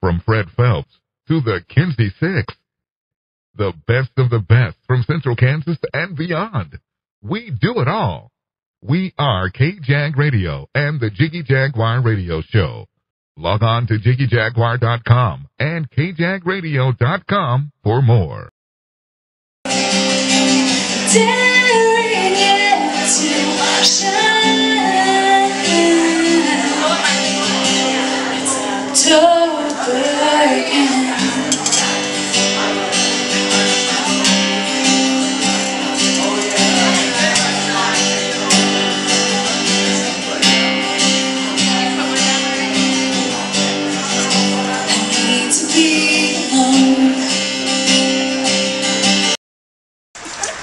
from Fred Phelps to the Kinsey Six. The best of the best from Central Kansas and beyond. We do it all. We are KJAG Radio and the Jiggy Jaguar Radio Show. Log on to JiggyJaguar.com and KJAGRadio.com for more. Daring it to shine. It's October again.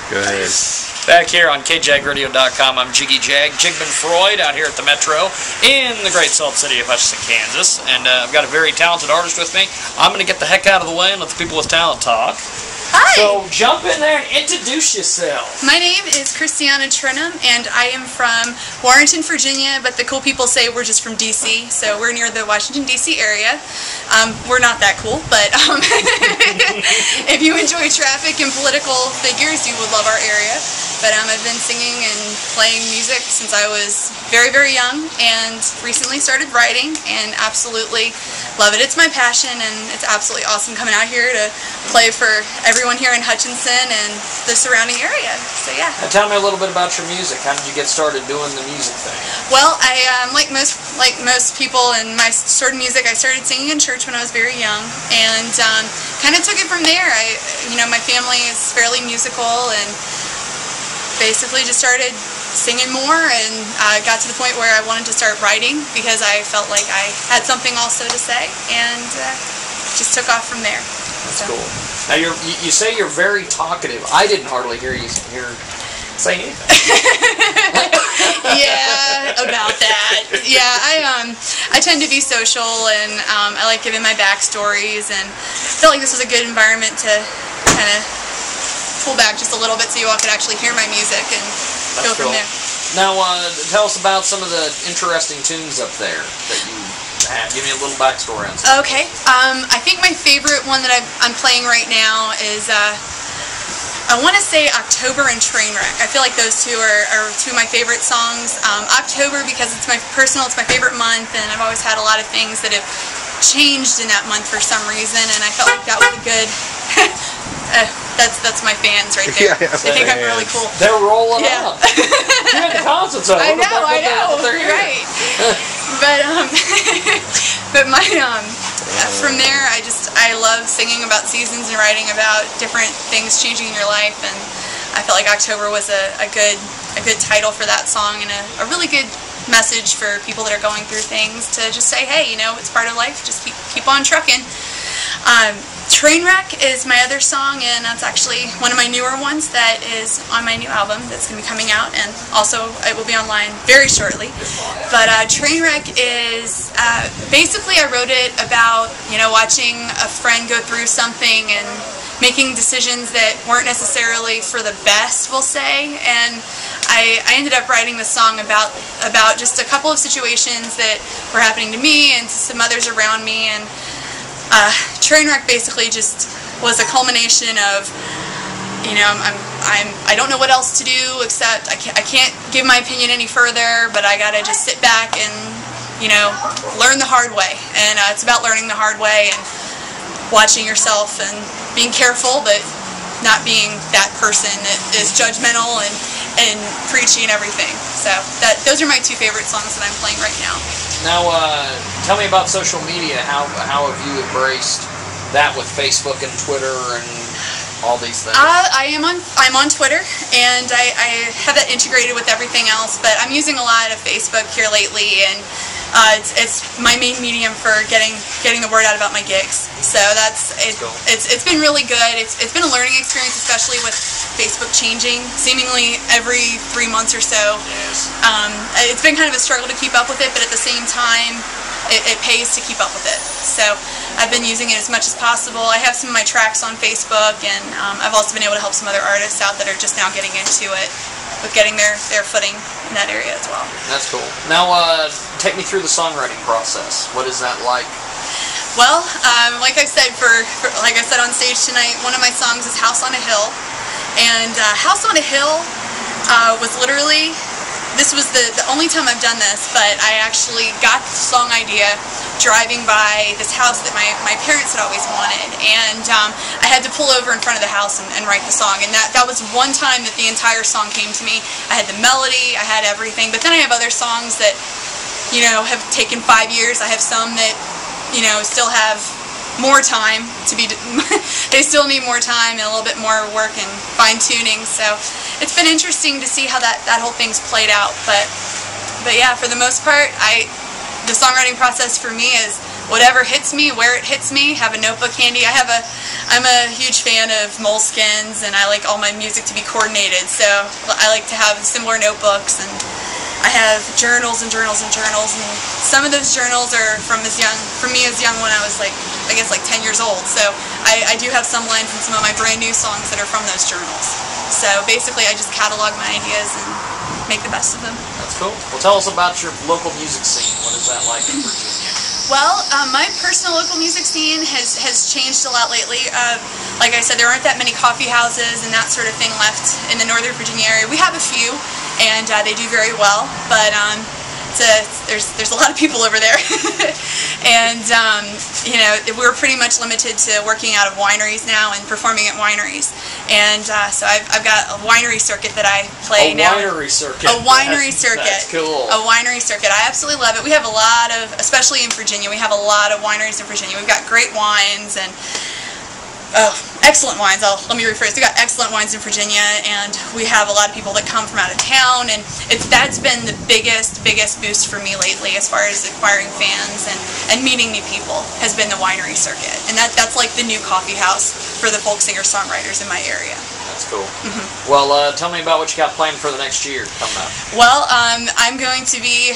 Go ahead. Back here on KJAGRadio.com, I'm Jiggy Jag, Jigman Freud, out here at the Metro in the great salt city of Hutchinson, Kansas. And I've got a very talented artist with me. I'm going to get the heck out of the way and let the people with talent talk. Hi! So jump in there and introduce yourself. My name is Christiana Trenum, and I am from Warrenton, Virginia, but the cool people say we're just from D.C., so we're near the Washington, D.C. area. We're not that cool, but if you enjoy traffic and political figures, you would love our area. But I've been singing and playing music since I was very, very young, and recently started writing, and absolutely love it. It's my passion, and it's absolutely awesome coming out here to play for everyone here in Hutchinson and the surrounding area. So yeah. Now tell me a little bit about your music. How did you get started doing the music thing? Well, I like most people in my sort of music, I started singing in church when I was very young, and kind of took it from there. My family is fairly musical, and basically just started singing more, and got to the point where I wanted to start writing because I felt like I had something also to say, and just took off from there. That's cool. Now you say you're very talkative. I didn't hardly hear you say anything. Yeah, about that. Yeah, I tend to be social, and I like giving my backstories, and I felt like this was a good environment to kind of pull back just a little bit so you all could actually hear my music and go from there. Now, tell us about some of the interesting tunes up there that you have. Give me a little backstory on some. Okay. I think my favorite one that I'm playing right now is, I want to say October and Trainwreck. I feel like those two are two of my favorite songs. October because it's my favorite month, and I've always had a lot of things that have changed in that month for some reason, and I felt like that was a good... That's my fans right there. Yeah, they think I'm really cool. They're rolling up. You're in the concert zone. I know. You're right. But my from there, I love singing about seasons and writing about different things changing in your life, and I felt like October was a good title for that song, and a really good message for people that are going through things to just say, hey, it's part of life. Just keep on trucking. Trainwreck is my other song, and that's actually one of my newer ones that is on my new album that's going to be coming out, and also it will be online very shortly. But Trainwreck is, basically I wrote it about, watching a friend go through something and making decisions that weren't necessarily for the best, we'll say, and I ended up writing the song about just a couple of situations that were happening to me and to some others around me, and Trainwreck basically just was a culmination of, I don't know what else to do except I can't give my opinion any further, but I gotta just sit back and, learn the hard way. And it's about learning the hard way and watching yourself and being careful, but not being that person that is judgmental and preachy and everything. So those are my two favorite songs that I'm playing right now. Now, tell me about social media. How have you embraced that with Facebook and Twitter and all these things? I'm on Twitter, and I have that integrated with everything else. But I'm using a lot of Facebook here lately, and it's my main medium for getting the word out about my gigs. So it's been really good. It's been a learning experience, especially with Facebook changing seemingly every 3 months or so. Yes. It's been kind of a struggle to keep up with it, but at the same time, it pays to keep up with it. So I've been using it as much as possible. I have some of my tracks on Facebook, and I've also been able to help some other artists out that are just now getting into it, with getting their footing in that area as well. That's cool. Now, take me through the songwriting process. What is that like? Well, like I said, like I said on stage tonight, one of my songs is House on a Hill. And House on a Hill was literally, this was the only time I've done this, but I actually got the song idea driving by this house that my parents had always wanted. And I had to pull over in front of the house and write the song. And that was one time that the entire song came to me. I had the melody, I had everything. But then I have other songs that, you know, have taken 5 years. I have some that, you know, still have more time to be, they still need more time and a little bit more work and fine-tuning. So it's been interesting to see how that whole thing's played out. But yeah, for the most part, the songwriting process for me is whatever hits me, where it hits me. Have a notebook handy. I'm a huge fan of Moleskins, and I like all my music to be coordinated. So I like to have similar notebooks, and I have journals and journals and journals, and some of those journals are from me as young when I was like, I guess like 10 years old. So I do have some lines in some of my brand new songs that are from those journals. So basically I just catalog my ideas and make the best of them. That's cool. Well, tell us about your local music scene. What is that like in Virginia? Well, my personal local music scene has changed a lot lately. Like I said, there aren't that many coffee houses and that sort of thing left in the Northern Virginia area. We have a few, and they do very well, but there's a lot of people over there. And you know, we're pretty much limited to working out of wineries now and performing at wineries. And so I've got a winery circuit that I play now. A winery circuit. A winery circuit. That's cool. A winery circuit. I absolutely love it. We have a lot of, especially in Virginia, we have a lot of wineries in Virginia. We've got great wines and excellent wines. Let me rephrase. We've got excellent wines in Virginia, and we have a lot of people that come from out of town, and that's been the biggest boost for me lately as far as acquiring fans and meeting new people, has been the winery circuit. And that's like the new coffee house for the folk singer-songwriters in my area. That's cool. Mm-hmm. Well, tell me about what you got planned for the next year coming up. Well, I'm going to be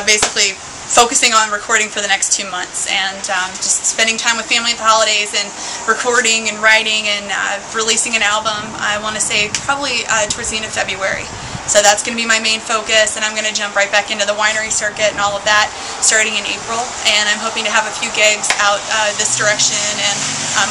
basically focusing on recording for the next 2 months, and just spending time with family at the holidays and recording and writing and releasing an album. I want to say probably towards the end of February. So that's going to be my main focus, and I'm going to jump right back into the winery circuit and all of that starting in April. And I'm hoping to have a few gigs out this direction and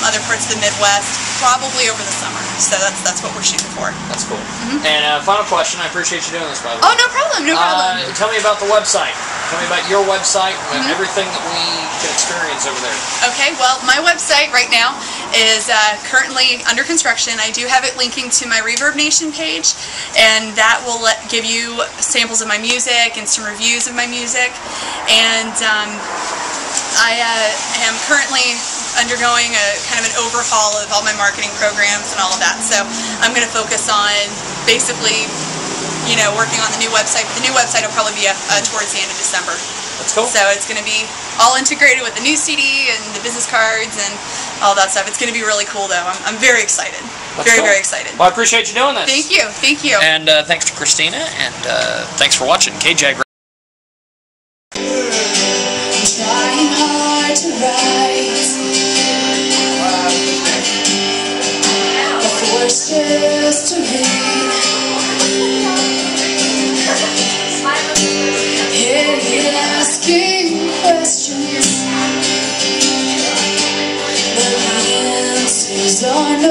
other parts of the Midwest, probably over the summer. So that's what we're shooting for. That's cool. Mm-hmm. And final question. I appreciate you doing this, by the way. Oh, no problem. No problem. Tell me about the website. Tell me about your website and everything that we can experience over there. Okay, well, my website right now is currently under construction. I do have it linking to my Reverb Nation page, and that will give you samples of my music and some reviews of my music. And I am currently undergoing a kind of an overhaul of all my marketing programs and all of that. So I'm going to focus on basically, you know, working on the new website. The new website will probably be towards the end of December. That's cool. So it's going to be all integrated with the new CD and the business cards and all that stuff. It's going to be really cool, though. I'm very excited. Very excited. Well, I appreciate you doing this. Thank you. Thank you. And thanks to Christina, and thanks for watching KJAG. Trying hard to write, but forced just to read. Here asking questions, but the answers are no.